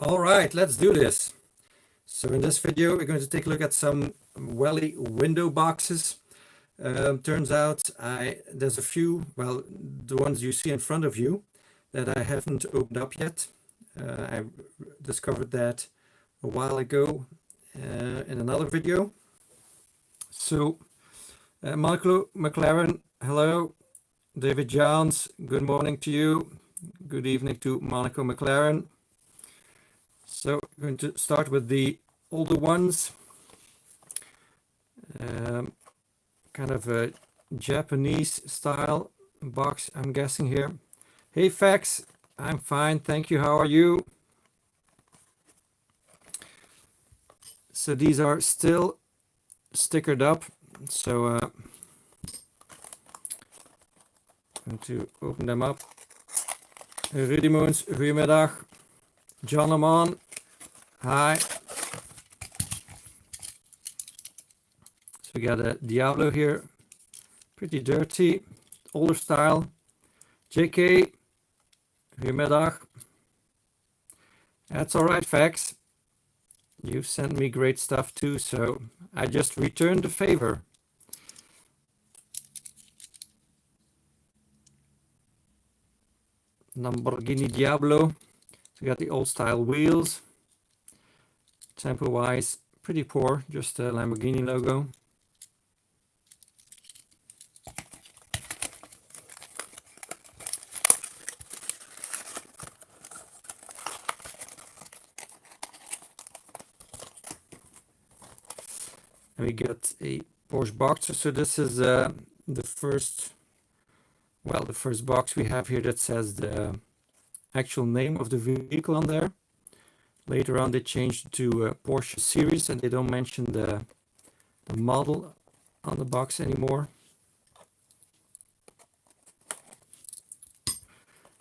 All right, let's do this. So in this video, we're going to take a look at some Welly window boxes. Turns out there's a few, well, the ones you see in front of you that I haven't opened up yet. I discovered that a while ago in another video. So Michael McLaren, hello. David Johns, good morning to you. Good evening to Monaco McLaren. So I'm going to start with the older ones. Kind of a Japanese style box, I'm guessing here. Hey Fax, I'm fine, thank you. How are you? So these are still stickered up. So I'm going to open them up. Rudy Moons, goedemiddag. John Amon, hi. So we got a Diablo here, pretty dirty, older style. JK, goedemiddag. That's all right, Fax. You've sent me great stuff too, so I just returned the favor. Lamborghini Diablo. So we got the old style wheels. Tempo wise, pretty poor, just a Lamborghini logo. And we get a Porsche Boxster. So this is the first box we have here that says the actual name of the vehicle on there. Later on they changed it to Porsche series and they don't mention the model on the box anymore.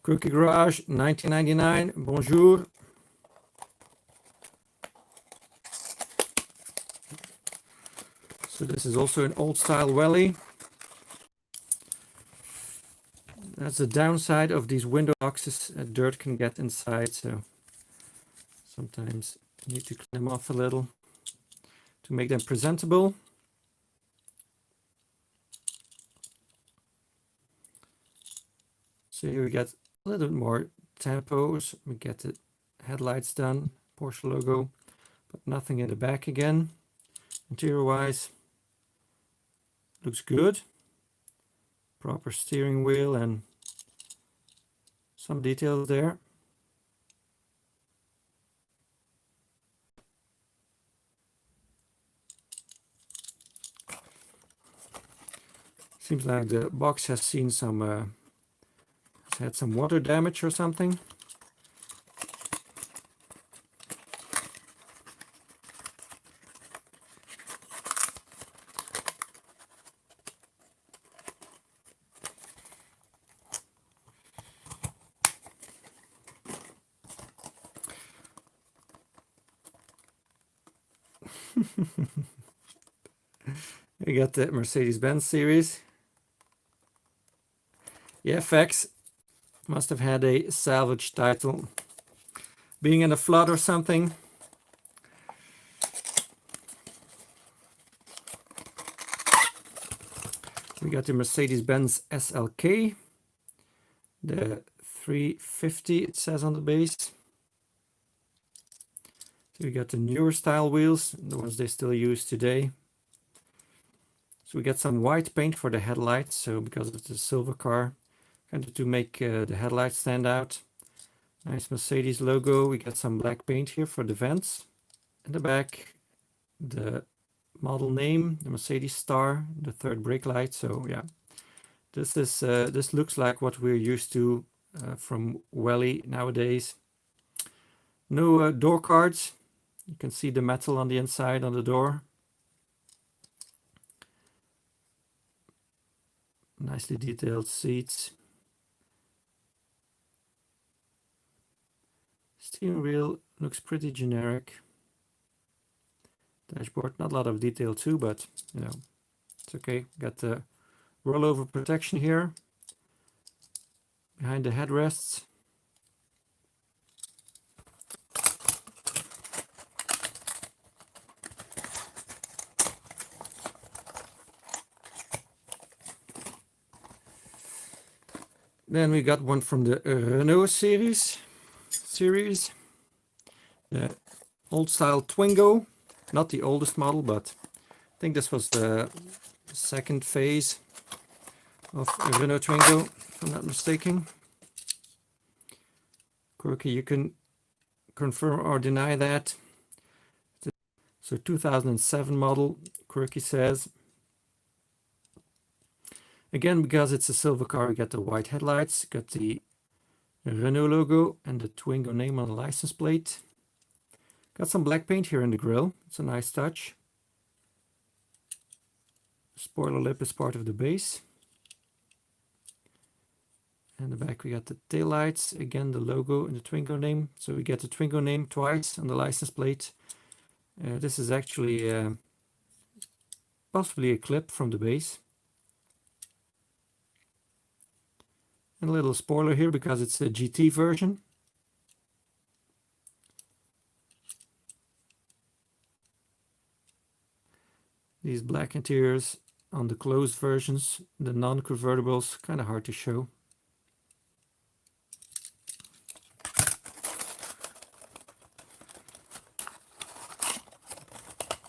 Cookie Garage 1999, bonjour. So this is also an old style Welly. That's the downside of these window boxes. Dirt can get inside, so sometimes you need to clean them off a little to make them presentable. So here we get a little bit more tempos. We get the headlights done, Porsche logo, but nothing in the back again. Interior wise, looks good. Proper steering wheel and some details there. Seems like the box has seen some, has had some water damage or something. We got the Mercedes-Benz series. Yeah, Fax must have had a salvage title. Being in a flood or something. We got the Mercedes-Benz SLK. The 350 it says on the base. So we got the newer style wheels, the ones they still use today. So we got some white paint for the headlights, so because of the silver car, kind of to make the headlights stand out. Nice Mercedes logo. We got some black paint here for the vents. In the back, the model name, the Mercedes star, the third brake light. So yeah, this is this looks like what we're used to from Welly nowadays. No door cards. You can see the metal on the inside on the door. Nicely detailed seats. Steering wheel looks pretty generic. Dashboard, not a lot of detail too, but you know, it's okay. Got the rollover protection here behind the headrests. Then we got one from the Renault series, the old style Twingo, not the oldest model, but I think this was the second phase of a Renault Twingo, if I'm not mistaken. Quirky, you can confirm or deny that. So 2007 model, Quirky says. Again, because it's a silver car, we got the white headlights, got the Renault logo and the Twingo name on the license plate. Got some black paint here in the grille. It's a nice touch. Spoiler lip is part of the base. In the back we got the tail lights, again the logo and the Twingo name. So we get the Twingo name twice on the license plate. This is actually possibly a clip from the base. And a little spoiler here because it's a GT version. These black interiors on the closed versions, the non-convertibles, kind of hard to show.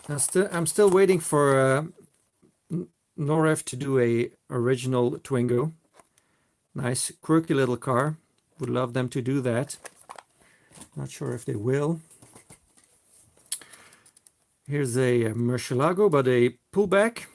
I'm still waiting for Noref to do a original Twingo. Nice quirky little car. Would love them to do that. Not sure if they will. Here's a Murcielago, but a pullback.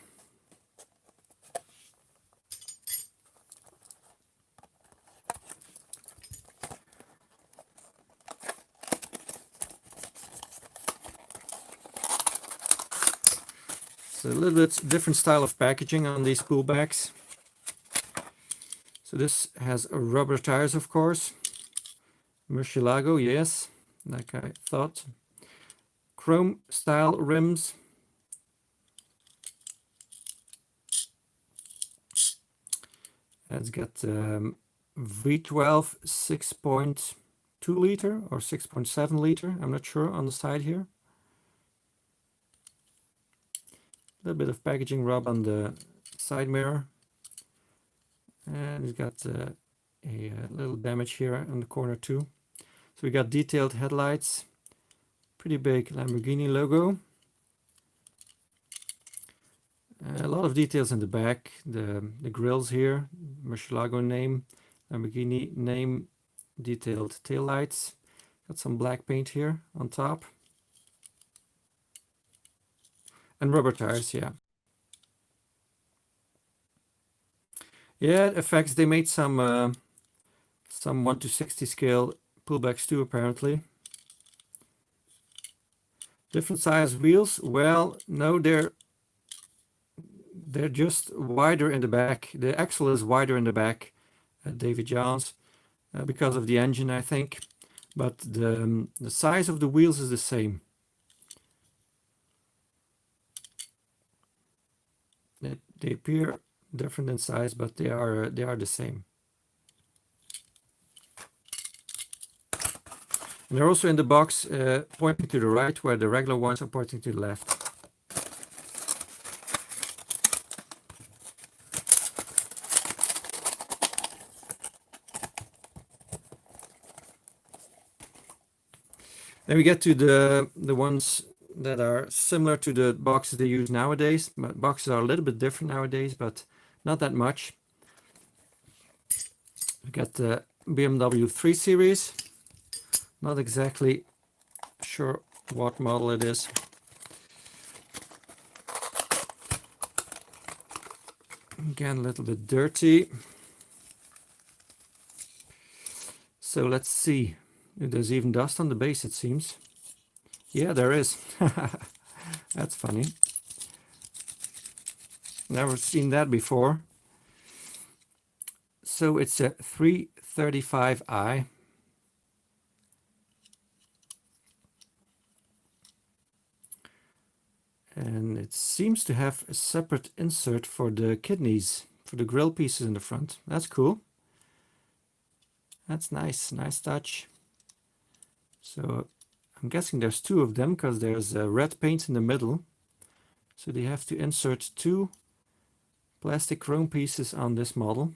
It's a little bit different style of packaging on these pullbacks. So this has rubber tires, of course. Murcielago, yes, like I thought. Chrome style rims. It's got V12 6.2 liter or 6.7 liter. I'm not sure on the side here. A little bit of packaging rub on the side mirror. And it's got a little damage here on the corner too. So we got detailed headlights, pretty big Lamborghini logo. A lot of details in the back, the grills here, Murcielago name, Lamborghini name, detailed tail lights. Got some black paint here on top. And rubber tires, yeah. Yeah, effects. They made some 1:60 scale pullbacks too, apparently. Different size wheels. Well, no, they're just wider in the back. The axle is wider in the back, David Johns, because of the engine, I think. But the size of the wheels is the same. They appear different in size, but they are the same. And they're also in the box pointing to the right, where the regular ones are pointing to the left. Then we get to the ones that are similar to the boxes they use nowadays. But boxes are a little bit different nowadays, but not that much. We got the BMW 3 Series. Not exactly sure what model it is. Again, a little bit dirty. So let's see. There's even dust on the base, it seems. Yeah, there is. That's funny. Never seen that before. So it's a 335i. And it seems to have a separate insert for the kidneys, for the grill pieces in the front. That's cool. That's nice, nice touch. So I'm guessing there's two of them because there's red paint in the middle. So they have to insert two plastic chrome pieces on this model.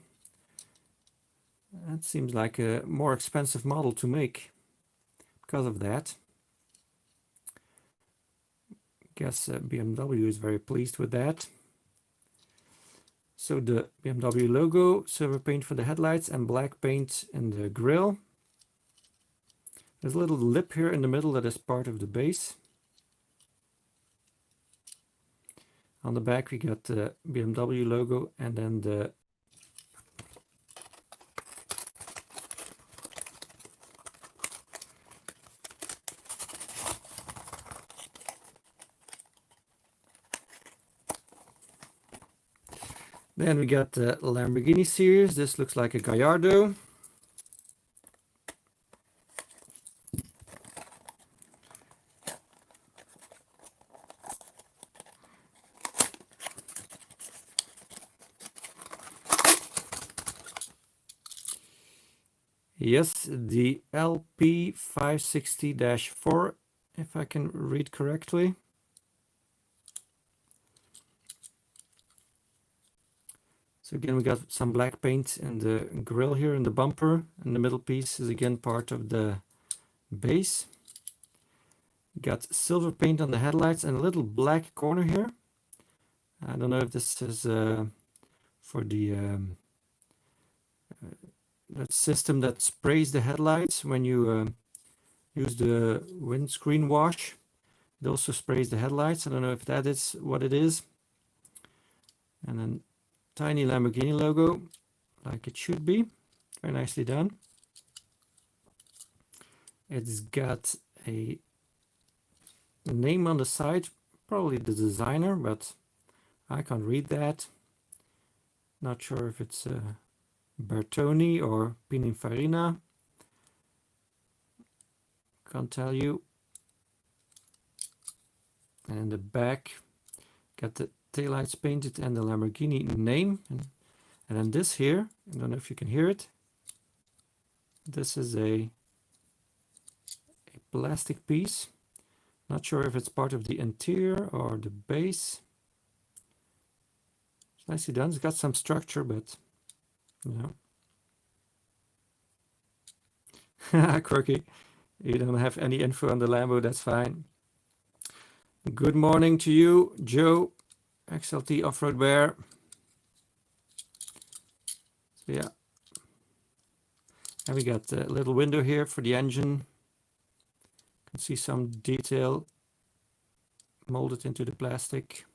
That seems like a more expensive model to make because of that. Guess BMW is very pleased with that. So the BMW logo, silver paint for the headlights and black paint in the grille. There's a little lip here in the middle that is part of the base. On the back we got the BMW logo and then the Then we got the Lamborghini series. This looks like a Gallardo. Yes, the LP560-4, if I can read correctly. So again, we got some black paint in the grille here in the bumper, and the middle piece is again part of the base. Got silver paint on the headlights and a little black corner here. I don't know if this is for the that system that sprays the headlights when you use the windscreen wash. It also sprays the headlights. I don't know if that is what it is. And then tiny Lamborghini logo, like it should be. Very nicely done. It's got a name on the side, probably the designer, but I can't read that. Not sure if it's Bertoni or Pininfarina. Can't tell you. And in the back, got the taillights painted and the Lamborghini name. And then this here, I don't know if you can hear it. This is a plastic piece. Not sure if it's part of the interior or the base. It's nicely done. It's got some structure, but you know. Quirky. You don't have any info on the Lambo, that's fine. Good morning to you, Joe, XLT Off-Road Bear. So yeah. And we got a little window here for the engine. You can see some detail molded into the plastic.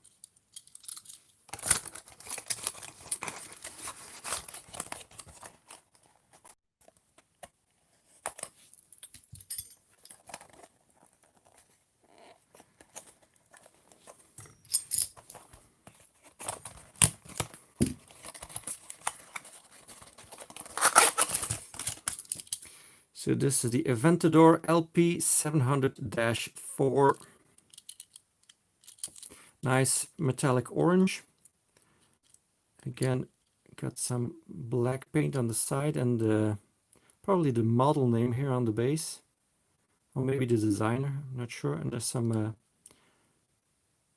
So this is the Aventador LP700-4. Nice metallic orange. Again, got some black paint on the side and probably the model name here on the base. Or maybe the designer, I'm not sure. And there's some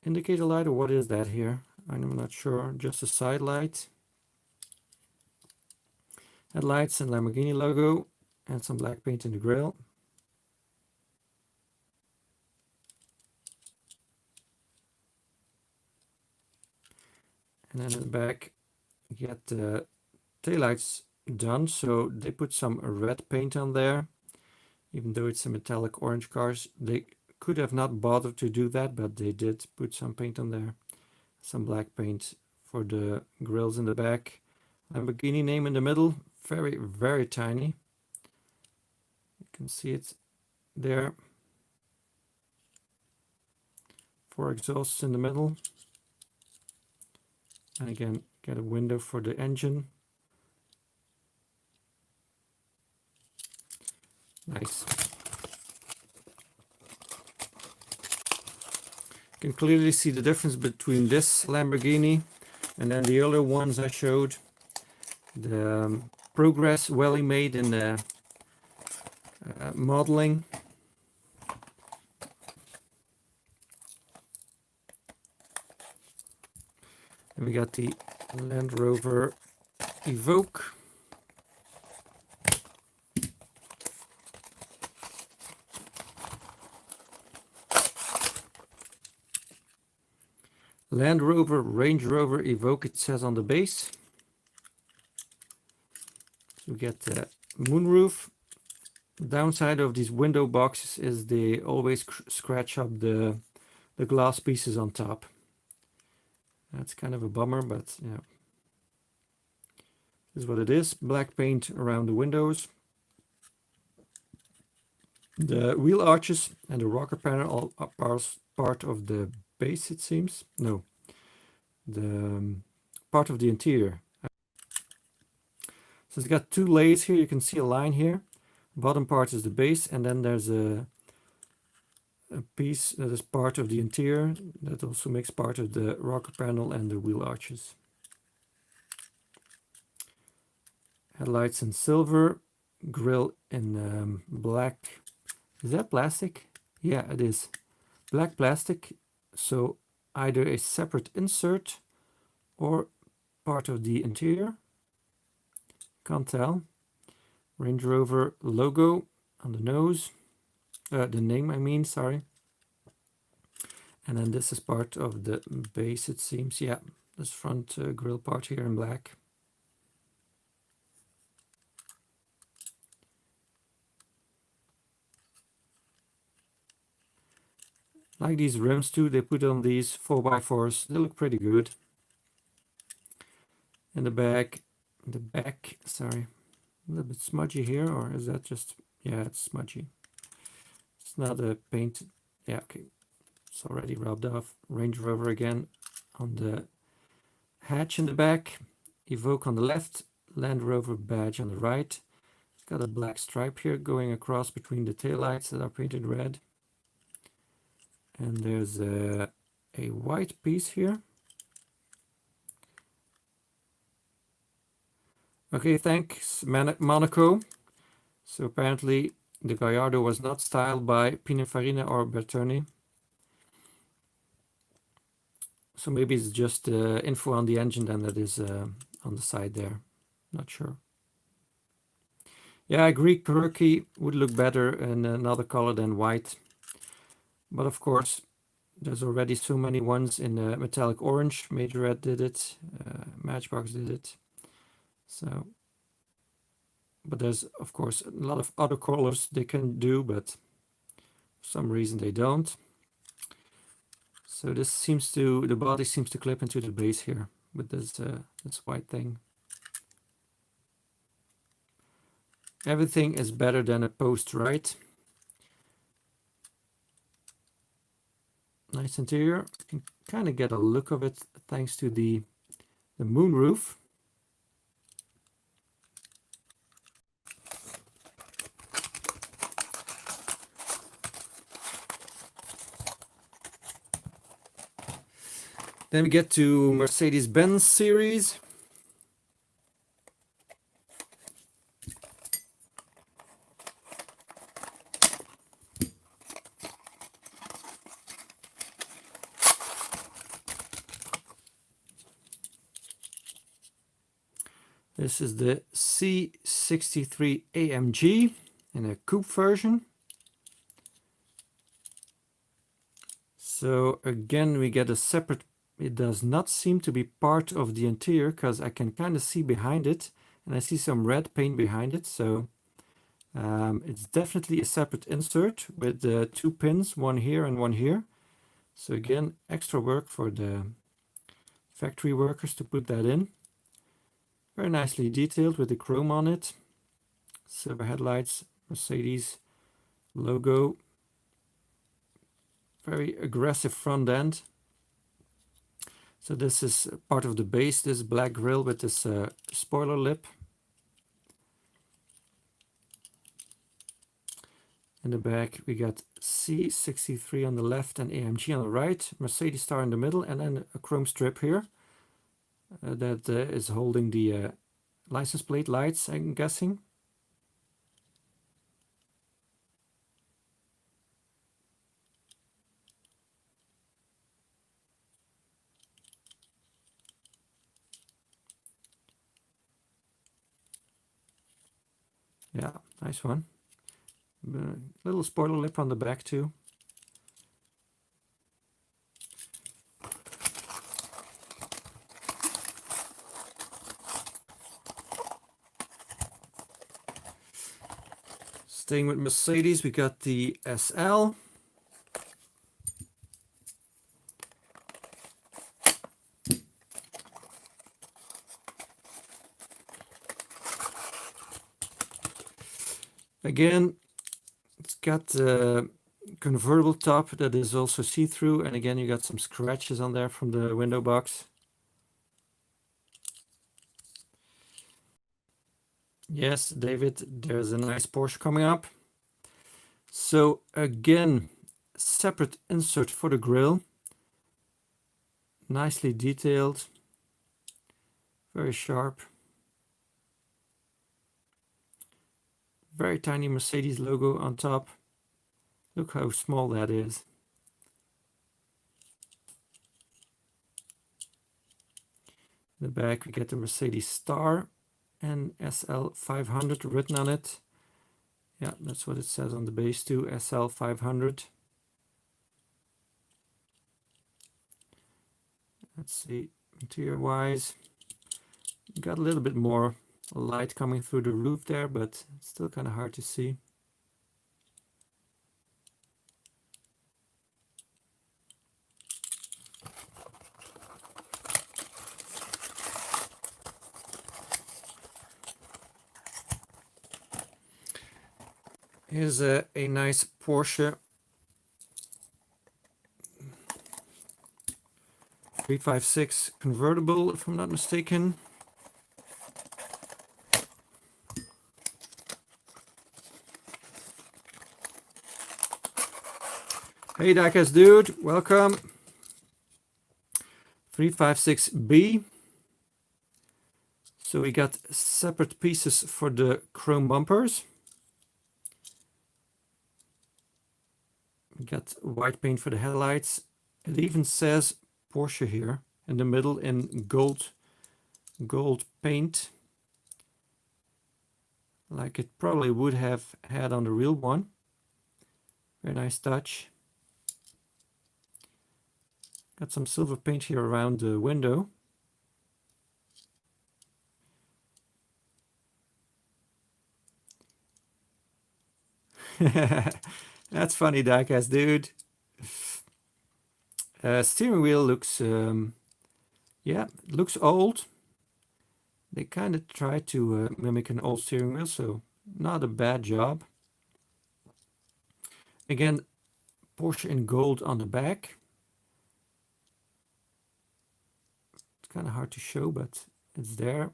indicator light, or what is that here? I'm not sure, just a side light. Headlights and Lamborghini logo. And some black paint in the grille. And then in the back, you get the taillights done. So they put some red paint on there. Even though it's a metallic orange cars, they could have not bothered to do that, but they did put some paint on there. Some black paint for the grills in the back. Lamborghini name in the middle, very, very tiny. You can see it there. 4 exhausts in the middle. And again, get a window for the engine. Nice. You can clearly see the difference between this Lamborghini and then the other ones I showed. The progress Welly made in the modeling. And we got the Land Rover Evoque. Land Rover, Range Rover Evoque, it says on the base. We get the moonroof. The downside of these window boxes is they always scratch up the glass pieces on top. That's kind of a bummer, but yeah. This is what it is. Black paint around the windows. The wheel arches and the rocker panel are part of the base, it seems. No, the part of the interior. So it's got two layers here. You can see a line here. Bottom part is the base, and then there's a piece that is part of the interior that also makes part of the rocker panel and the wheel arches. Headlights in silver, grille in black. Is that plastic? Yeah, it is. Black plastic, so either a separate insert or part of the interior. Can't tell. Range Rover logo on the nose. The name, I mean, sorry. And then this is part of the base, it seems. Yeah, this front grille part here in black. Like these rims too, they put on these 4x4s. They look pretty good. In the back, sorry, a little bit smudgy here, or is that just, yeah, it's smudgy. It's not a paint, yeah, okay. It's already rubbed off. Range Rover again on the hatch in the back. Evoque on the left, Land Rover badge on the right. It's got a black stripe here going across between the taillights that are painted red. And there's a white piece here. Okay, thanks Monaco. So apparently the Gallardo was not styled by Pininfarina or Bertoni. So maybe it's just info on the engine then that is on the side there. Not sure. Yeah, I agree, Perucci would look better in another color than white. But of course, there's already so many ones in metallic orange. Majorette did it, Matchbox did it. So, but there's of course a lot of other colors they can do, but for some reason they don't. So this seems to, the body seems to clip into the base here with this this white thing. Everything is better than a post, right? Nice interior. You can kind of get a look of it thanks to the moonroof. Then we get to Mercedes-Benz series. This is the C63 AMG in a coupe version. So again, we get a separate, it does not seem to be part of the interior because I can kind of see behind it and I see some red paint behind it. So it's definitely a separate insert with two pins, one here and one here. So again, extra work for the factory workers to put that in. Very nicely detailed with the chrome on it. Silver headlights, Mercedes logo. Very aggressive front end. So this is part of the base, this black grille with this spoiler lip. In the back we got C63 on the left and AMG on the right. Mercedes star in the middle and then a chrome strip here. That is holding the license plate lights, I'm guessing. Yeah, nice one. Little spoiler lip on the back too. Staying with Mercedes, we got the SL. Again, it's got a convertible top that is also see-through, and again you got some scratches on there from the window box. Yes, David, there's a nice Porsche coming up. So again, separate insert for the grille. Nicely detailed, very sharp. Very tiny Mercedes logo on top. Look how small that is. In the back we get the Mercedes star and SL 500 written on it. Yeah, that's what it says on the base too, SL 500. Let's see, interior wise, got a little bit more light coming through the roof there, but it's still kind of hard to see. Here's a nice Porsche 356 convertible, if I'm not mistaken. Hey Diecast dude, welcome. 356B. So we got separate pieces for the chrome bumpers. We got white paint for the headlights. It even says Porsche here in the middle in gold paint, like it probably would have had on the real one. Very nice touch. Got some silver paint here around the window. That's funny, Diecast dude. Steering wheel looks, yeah, it looks old. They kind of try to mimic an old steering wheel, so not a bad job. Again, Porsche in gold on the back. It's kind of hard to show, but it's there.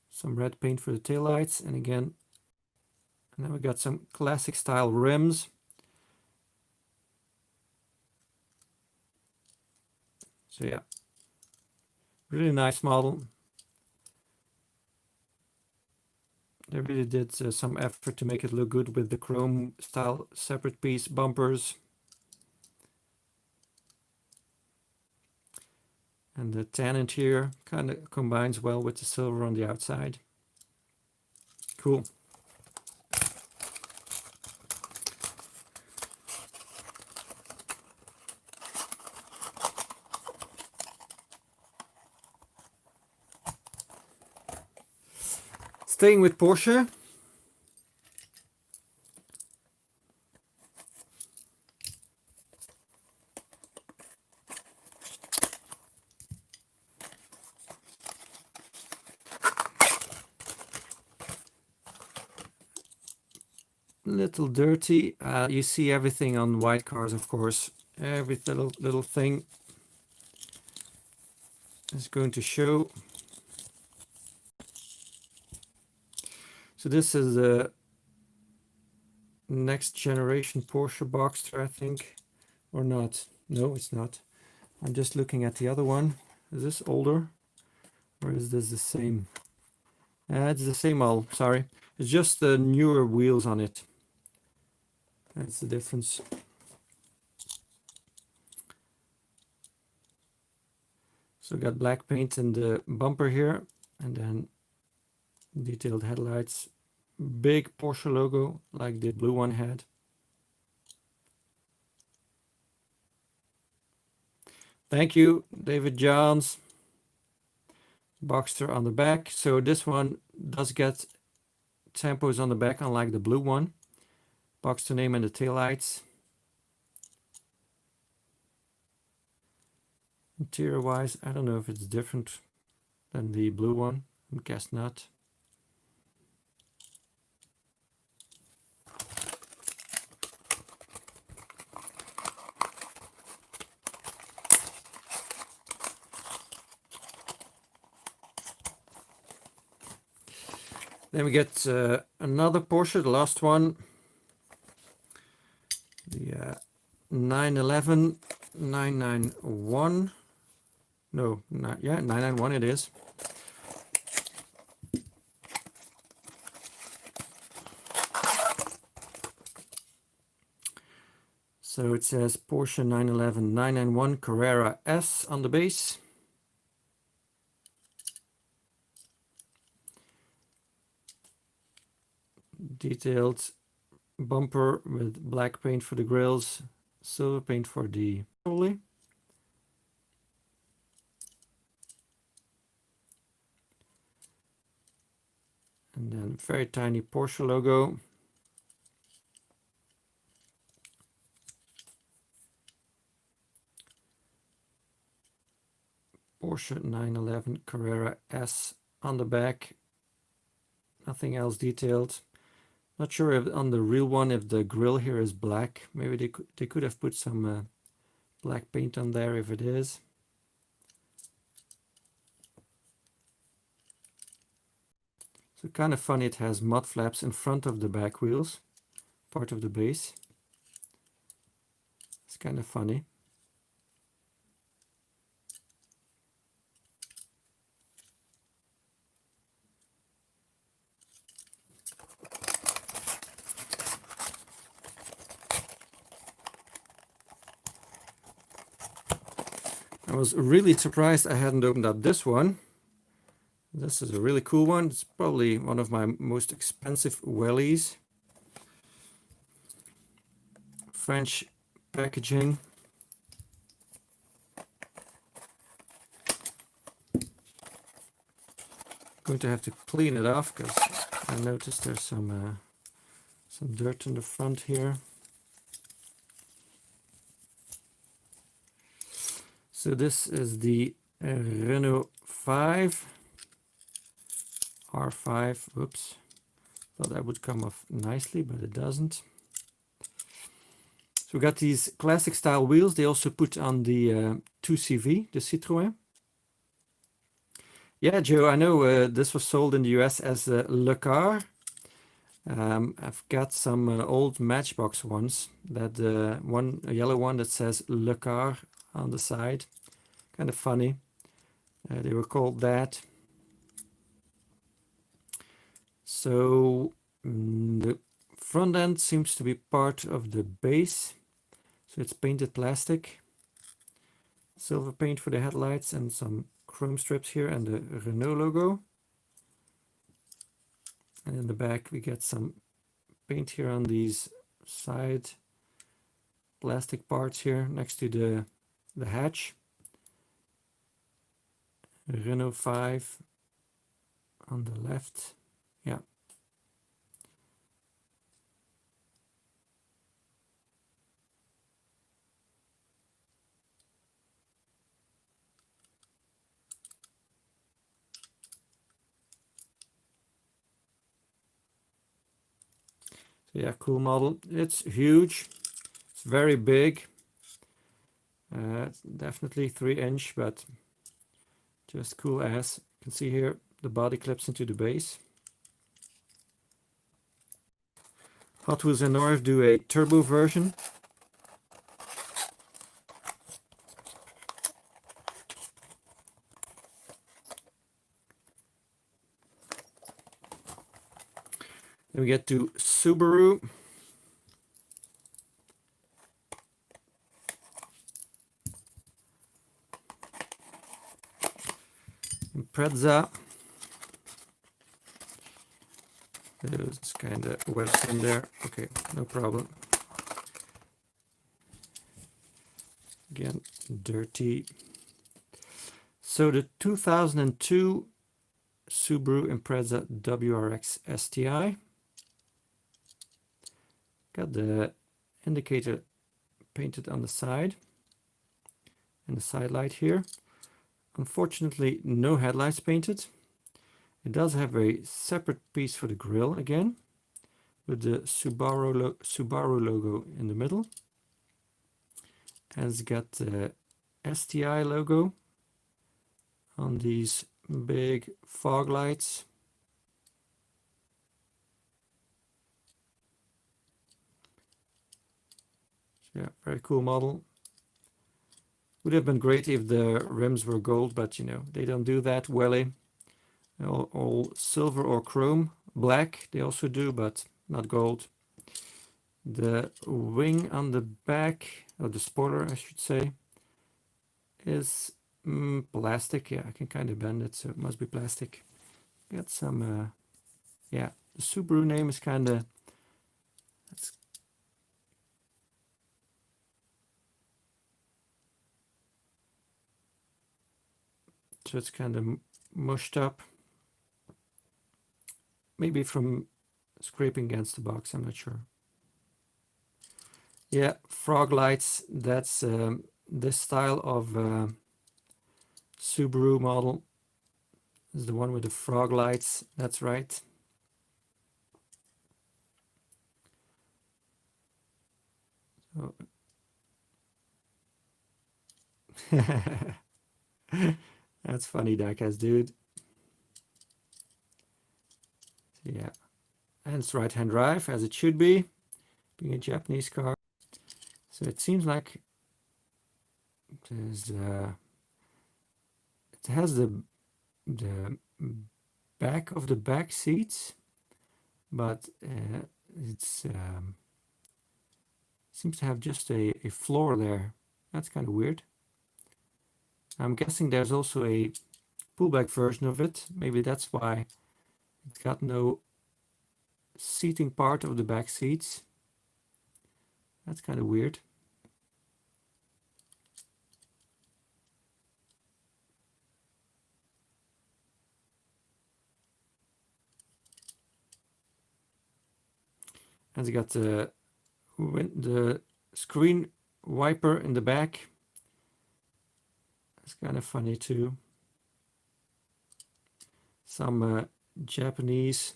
Some red paint for the taillights, and again, and then we got some classic style rims. So yeah, really nice model. They really did some effort to make it look good with the chrome style separate piece bumpers. And the tan interior kind of combines well with the silver on the outside. Cool. Staying with Porsche. Little dirty. You see everything on white cars, of course. Every little thing is going to show. So this is the next generation Porsche Boxster, I think, or not. No, it's not. I'm just looking at the other one. Is this older, or is this the same? It's the same model, sorry. It's just the newer wheels on it. That's the difference. So we got black paint in the bumper here, and then detailed headlights. Big Porsche logo, like the blue one had. Thank you, David Johns. Boxster on the back. So this one does get tampos on the back, unlike the blue one. Boxster name and the taillights. Interior wise, I don't know if it's different than the blue one. I guess not. Then we get another Porsche, the last one. The 911 991. No, not, yeah, 991 it is. So it says Porsche 911 991 Carrera S on the base. Detailed bumper with black paint for the grills, silver paint for the trolley. And then very tiny Porsche logo. Porsche 911 Carrera S on the back. Nothing else detailed. Not sure if on the real one if the grille here is black. Maybe they could have put some black paint on there if it is. So kind of funny, it has mud flaps in front of the back wheels, part of the base. It's kind of funny. I was really surprised I hadn't opened up this one. This is a really cool one. It's probably one of my most expensive Wellys. French packaging. Going to have to clean it off because I noticed there's some dirt in the front here. So this is the Renault 5 R5. Whoops, thought that would come off nicely, but it doesn't. So we got these classic style wheels. They also put on the 2CV, the Citroën. Yeah, Joe, I know this was sold in the US as Le Car. I've got some old Matchbox ones. That a yellow one that says Le Car on the side. Kind of funny. They were called that. So the front end seems to be part of the base. So it's painted plastic. Silver paint for the headlights and some chrome strips here and the Renault logo. And in the back we get some paint here on these side plastic parts here next to the hatch. Renault 5 on the left. Yeah. So yeah, cool model. It's huge. It's very big. It's definitely 3-inch, but just cool as. You can see here the body clips into the base. Hot Wheels and North do a turbo version. Then we get to Subaru. Impreza. There's kind of webs in there. Okay, no problem. Again, dirty. So the 2002 Subaru Impreza WRX STI. Got the indicator painted on the side and the side light here. Unfortunately, no headlights painted. It does have a separate piece for the grille again, with the Subaru logo in the middle. And it's got the STI logo on these big fog lights. Yeah, very cool model. Would have been great if the rims were gold, but you know, they don't do that. Welly, all silver or chrome. Black they also do, but not gold. The wing on the back, or the spoiler I should say, is plastic. Yeah, I can kind of bend it, so it must be plastic. Got some, yeah, the Subaru name is kind of, so it's kind of mushed up. Maybe from scraping against the box, I'm not sure. Yeah, frog lights, that's this style of Subaru model is the one with the frog lights, that's right. So that's funny, Diecast dude. Yeah, and it's right-hand drive as it should be, being a Japanese car. So it seems like there's it has the back of the back seats, but it's seems to have just a floor there. That's kind of weird. I'm guessing there's also a pullback version of it. Maybe that's why it's got no seating part of the back seats. That's kind of weird. And it's got the screen wiper in the back. It's kind of funny too. Some Japanese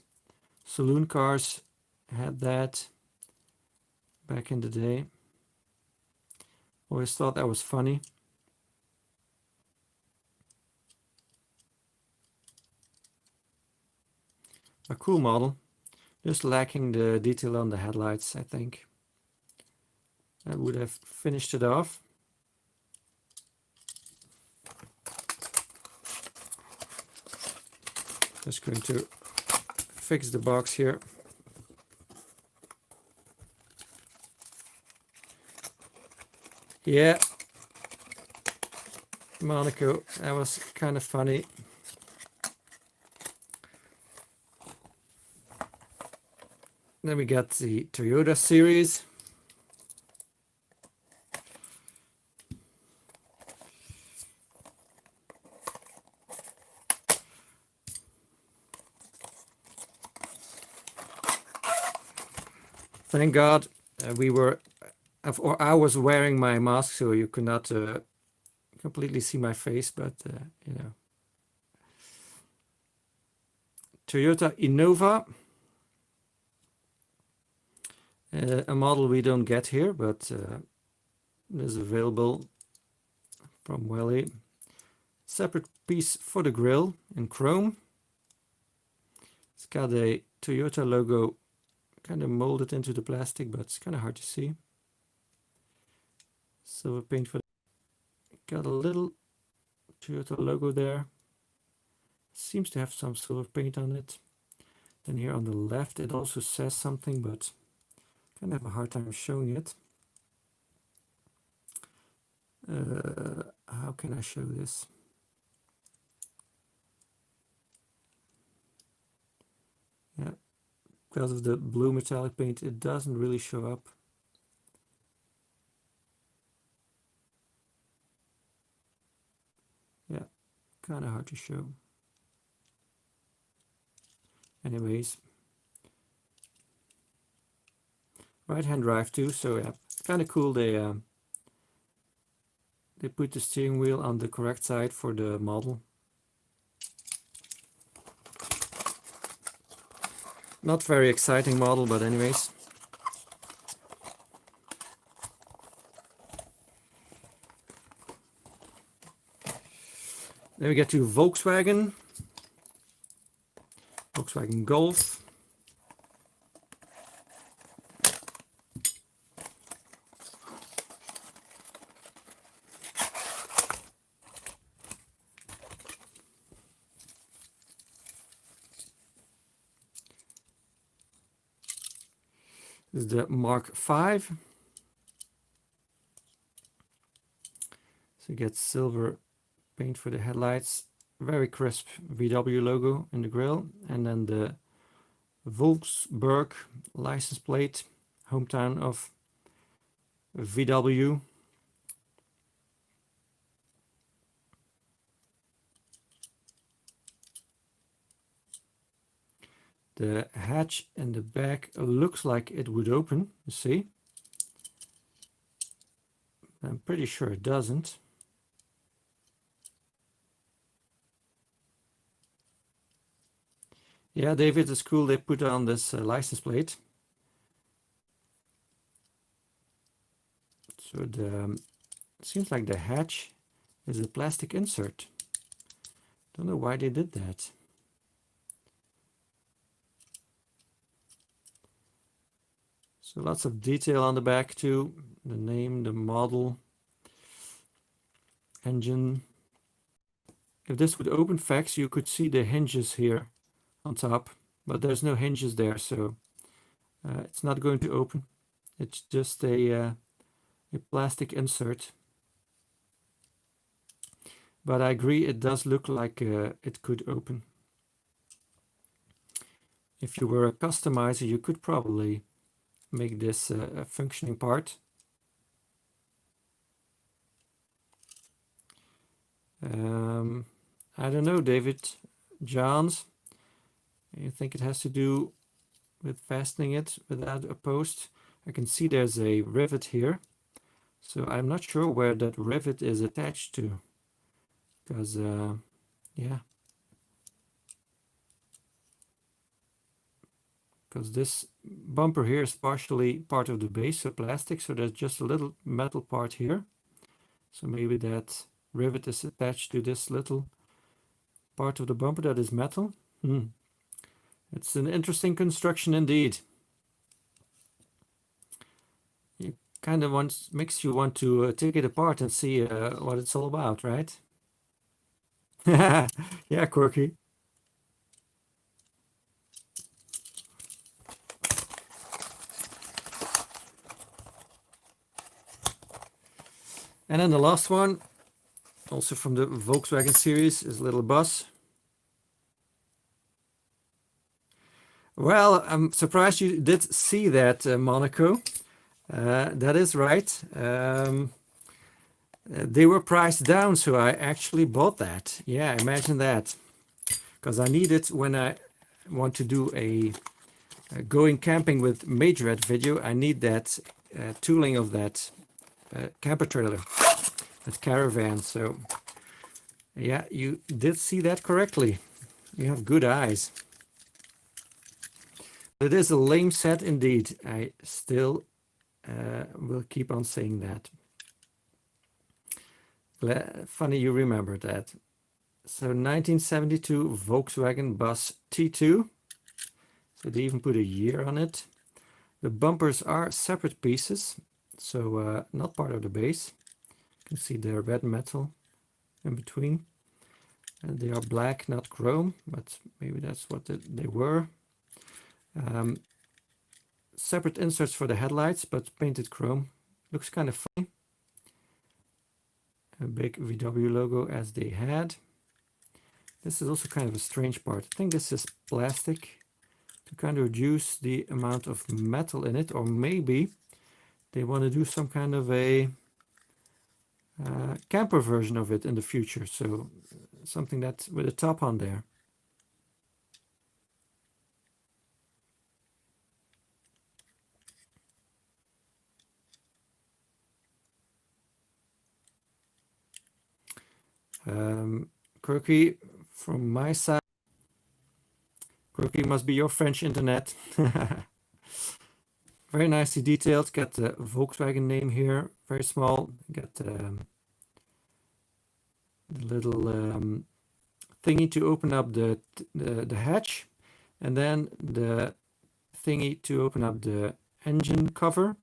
saloon cars had that back in the day. Always thought that was funny. A cool model, just lacking the detail on the headlights, I think. That would have finished it off. Just going to fix the box here. Yeah, Monaco, that was kind of funny. Then we got the Toyota series. Thank God I was wearing my mask, so you could not completely see my face, but you know. Toyota Innova, a model we don't get here, but is available from Welly. Separate piece for the grille in chrome. It's got a Toyota logo kind of molded into the plastic, but it's kind of hard to see. Silver paint for got a little Toyota logo there. Seems to have some silver paint on it. Then here on the left it also says something, but kind of have a hard time showing it. How can I show this? Yeah, because of the blue metallic paint it doesn't really show up. Yeah, kind of hard to show. Anyways, right-hand drive too, so yeah, kind of cool. They put the steering wheel on the correct side for the model. Not very exciting model, but anyways. Then we get to Volkswagen Golf. This is the Mark V. So you get silver paint for the headlights, very crisp VW logo in the grille, and then the Wolfsburg license plate, hometown of VW. The hatch in the back looks like it would open, you see. I'm pretty sure it doesn't. Yeah, David, it's cool they put on this license plate. So it seems like the hatch is a plastic insert. Don't know why they did that. So lots of detail on the back too. The name, the model, engine. If this would open facts, you could see the hinges here on top, but there's no hinges there, so it's not going to open. It's just a plastic insert. But I agree, it does look like it could open. If you were a customizer, you could probably make this a functioning part. I don't know, David Johns. You think it has to do with fastening it without a post? I can see there's a rivet here, so I'm not sure where that rivet is attached to, because yeah, because this bumper here is partially part of the base, so plastic, so there's just a little metal part here. So maybe that rivet is attached to this little part of the bumper that is metal. It's an interesting construction indeed. It kind of makes you want to take it apart and see what it's all about, right? Yeah, quirky. And then the last one, also from the Volkswagen series, is a little bus. Well, I'm surprised you did see that, Monaco. That is right. They were priced down, so I actually bought that. Yeah, imagine that. Because I need it when I want to do a going camping with majorette video. I need that tooling of that camper trailer, that caravan. So yeah, you did see that correctly. You have good eyes. It is a lame set indeed. I still will keep on saying that. Funny you remember that. So 1972 Volkswagen bus T2. So they even put a year on it. The bumpers are separate pieces, so not part of the base. You can see the red metal in between. And they are black, not chrome, but maybe that's what they were. Separate inserts for the headlights, but painted chrome. Looks kind of funny. A big VW logo as they had. This is also kind of a strange part. I think this is plastic to kind of reduce the amount of metal in it, or maybe they want to do some kind of a camper version of it in the future. So something that with a top on there. Quirky, from my side, Quirky must be your French internet. Very nicely detailed. Got the Volkswagen name here, very small. Got the little thingy to open up the hatch, and then the thingy to open up the engine cover,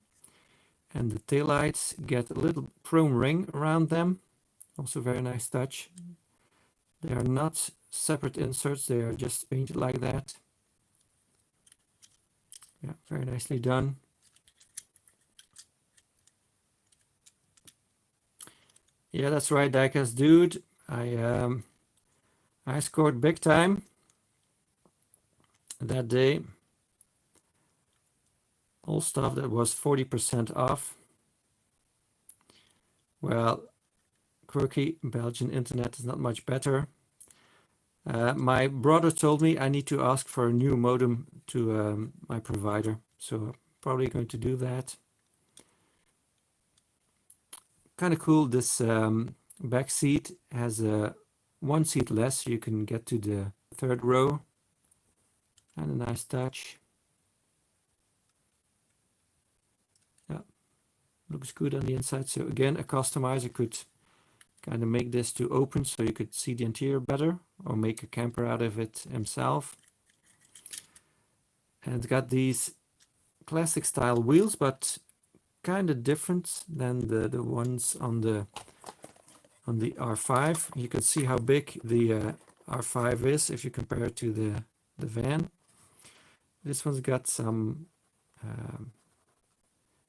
and the taillights get a little chrome ring around them. Also very nice touch. They are not separate inserts, they are just painted like that. Yeah, very nicely done. Yeah, that's right, Diecast dude. I scored big time that day. All stuff that was 40% off. Well, quirky Belgian internet is not much better. My brother told me I need to ask for a new modem to my provider, so I'm probably going to do that. Kind of cool. This back seat has one seat less, so you can get to the third row. And a nice touch. Yeah, looks good on the inside. So again, a customizer could kind of make this to open so you could see the interior better, or make a camper out of it himself. And it's got these classic style wheels, but kind of different than the ones on the R5. You can see how big the R5 is if you compare it to the van. This one's got some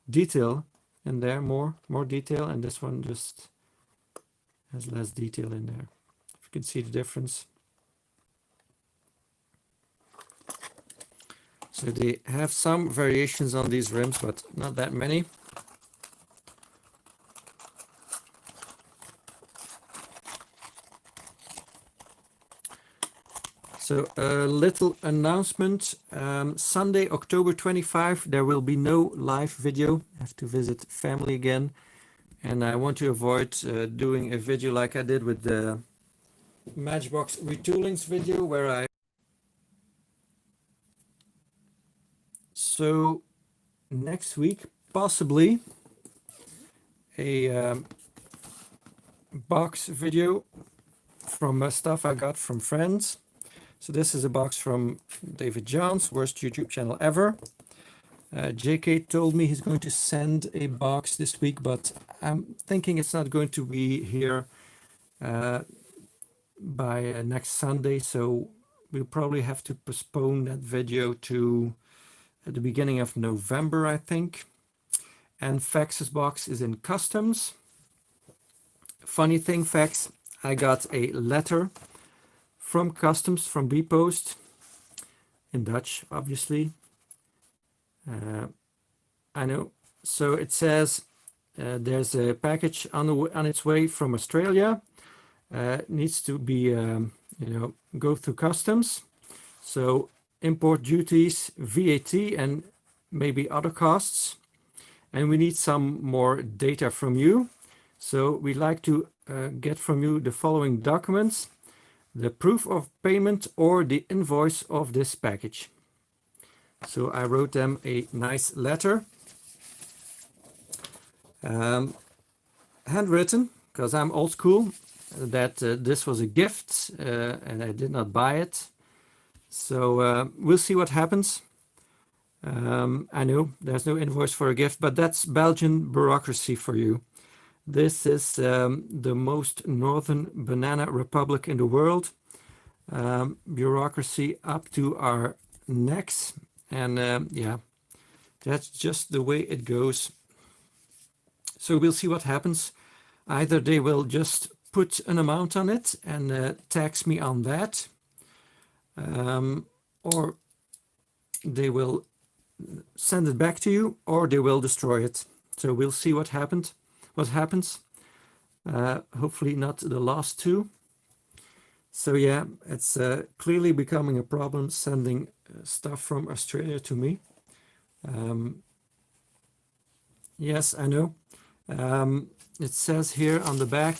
detail in there, more detail, and this one just has less detail in there. If you can see the difference. So they have some variations on these rims, but not that many. So a little announcement. Sunday, October 25, there will be no live video. I have to visit family again. And I want to avoid doing a video like I did with the Matchbox Retoolings video where I... So next week, possibly a box video from stuff I got from friends. So this is a box from David John's, worst YouTube channel ever. JK told me he's going to send a box this week, but I'm thinking it's not going to be here by next Sunday, so we'll probably have to postpone that video to at the beginning of November, I think. And Fax's box is in customs. Funny thing, Fax, I got a letter from customs, from Bpost, in Dutch, obviously. I know. So it says there's a package on its way from Australia. Needs to be, go through customs. So import duties, VAT, and maybe other costs. And we need some more data from you. So we'd like to get from you the following documents: the proof of payment or the invoice of this package. So I wrote them a nice letter, handwritten, because I'm old school, that this was a gift and I did not buy it. So we'll see what happens. I know there's no invoice for a gift, but that's Belgian bureaucracy for you. This is the most northern banana republic in the world. Bureaucracy up to our necks. And yeah, that's just the way it goes. So we'll see what happens. Either they will just put an amount on it and tax me on that, or they will send it back to you, or they will destroy it. So we'll see what happens. Hopefully not the last two. So yeah, it's clearly becoming a problem sending stuff from Australia to me. Yes, I know. It says here on the back,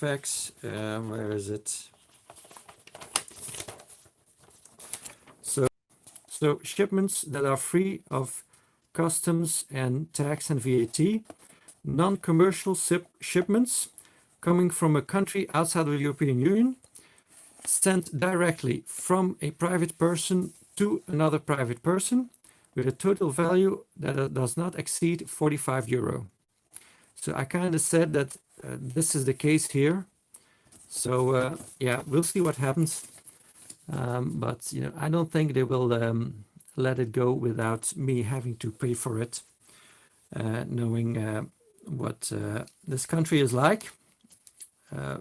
facts. Where is it? So shipments that are free of customs and tax and VAT, non-commercial shipments coming from a country outside of the European Union, sent directly from a private person to another private person with a total value that does not exceed 45 euro. So I kind of said that this is the case here. So yeah, we'll see what happens. But you know, I don't think they will let it go without me having to pay for it, knowing what this country is like.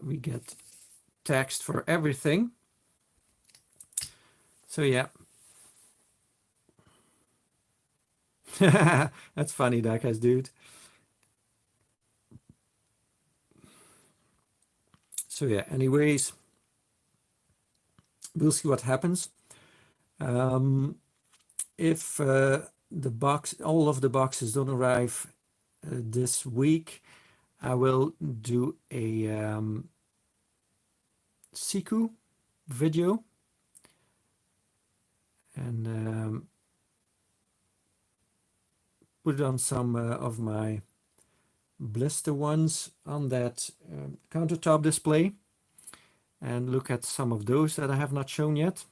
We get taxed for everything. So yeah. That's funny, Diecast dude. So yeah, anyways, we'll see what happens. If all of the boxes don't arrive this week, I will do a Siku video and put on some of my blister ones on that countertop display and look at some of those that I have not shown yet.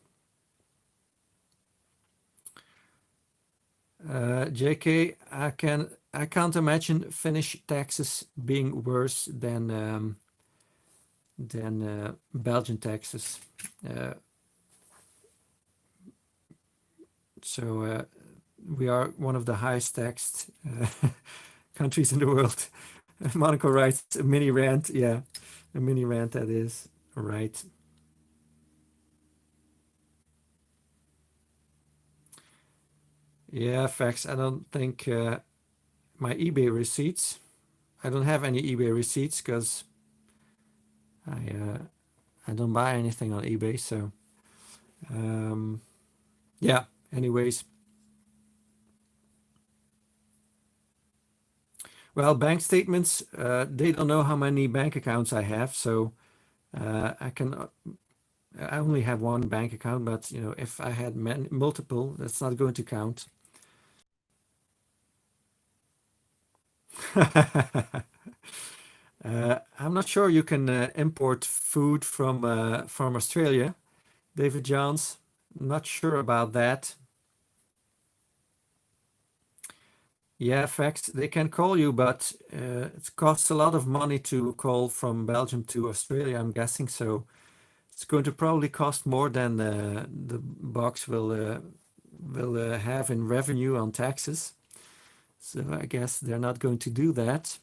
JK, I can't imagine Finnish taxes being worse than Belgian taxes. So we are one of the highest taxed countries in the world. Monaco writes a mini rant. Yeah, a mini rant, that is right. Yeah, facts. I don't think my eBay receipts. I don't have any eBay receipts because I don't buy anything on eBay. So yeah. Anyways, well, bank statements. They don't know how many bank accounts I have, so I only have one bank account. But you know, if I had multiple, that's not going to count. I'm not sure you can import food from Australia, David Johns. Not sure about that. Yeah, facts. They can call you, but it costs a lot of money to call from Belgium to Australia, I'm guessing. So it's going to probably cost more than the box will have in revenue on taxes. So I guess they're not going to do that.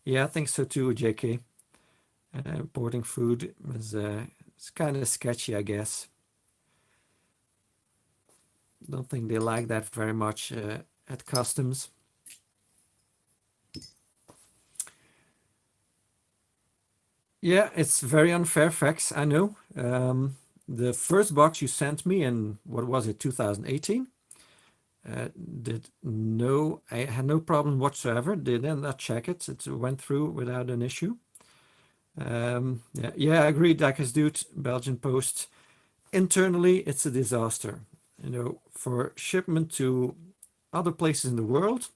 Yeah, I think so too, JK. Importing food is it's kind of sketchy, I guess. Don't think they like that very much at customs. Yeah, it's very unfair, facts, I know. The first box you sent me in, what was it, 2018? I had no problem whatsoever. They did not check it. It went through without an issue. Yeah, I agree, Diecast dude. Belgian Post. Internally, it's a disaster. You know, for shipment to other places in the world,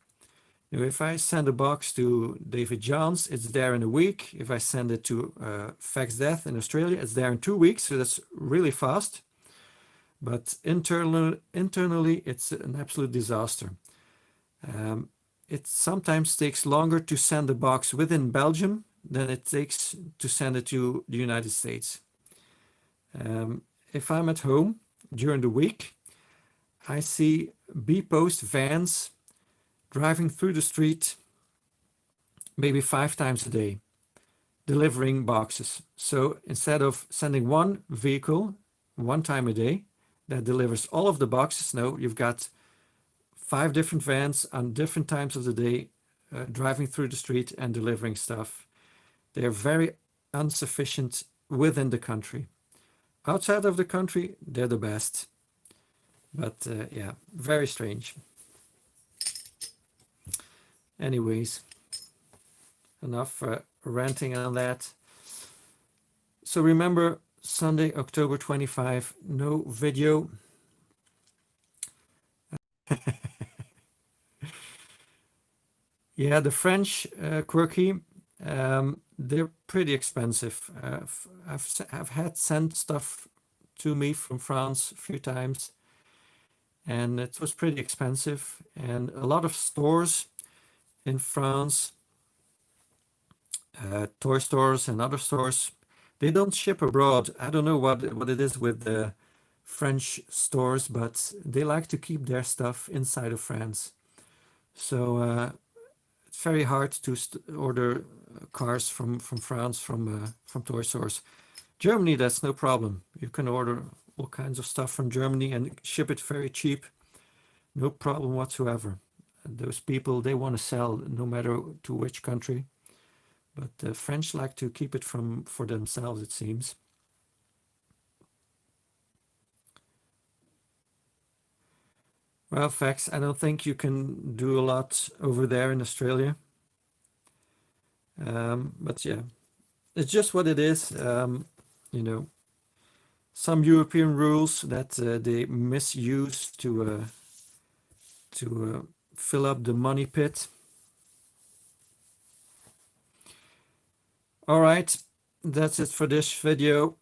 you know, if I send a box to David Johns, it's there in a week. If I send it to Fax Death in Australia, it's there in 2 weeks. So that's really fast. But internally, it's an absolute disaster. It sometimes takes longer to send a box within Belgium than it takes to send it to the United States. If I'm at home during the week, I see B-Post vans driving through the street maybe 5 times a day, delivering boxes. So instead of sending one vehicle 1 time a day that delivers all of the boxes, no, you've got 5 different vans on different times of the day driving through the street and delivering stuff. They're very insufficient within the country. Outside of the country, they're the best. But yeah, very strange. Anyways, enough ranting on that. So remember, Sunday, October 25, no video. Yeah, the French quirky, they're pretty expensive. I've had sent stuff to me from France a few times, and it was pretty expensive. And a lot of stores in France, toy stores and other stores, they don't ship abroad. I don't know what it is with the French stores, but they like to keep their stuff inside of France. So it's very hard to order cars from France from toy stores. Germany, that's no problem. You can order all kinds of stuff from Germany and ship it very cheap. No problem whatsoever. Those people, they want to sell no matter to which country. But the French like to keep it for themselves, it seems. Well, facts, I don't think you can do a lot over there in Australia. But yeah, it's just what it is. You know, some European rules that they misuse to fill up the money pit. All right, that's it for this video.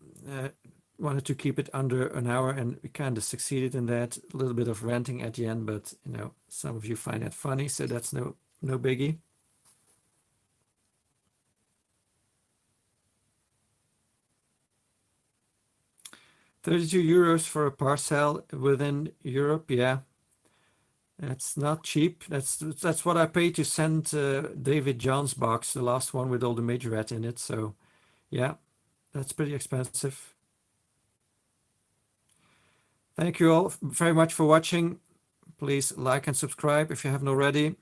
Wanted to keep it under an hour, and we kind of succeeded in that. A little bit of ranting at the end, but you know, some of you find that funny, so that's no biggie. €32 for a parcel within Europe, yeah. That's not cheap. That's what I paid to send David John's box, the last one with all the majorette in it. So yeah, that's pretty expensive. Thank you all very much for watching. Please like and subscribe if you haven't already.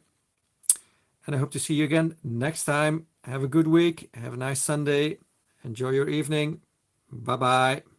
And I hope to see you again next time. Have a good week. Have a nice Sunday. Enjoy your evening. Bye-bye.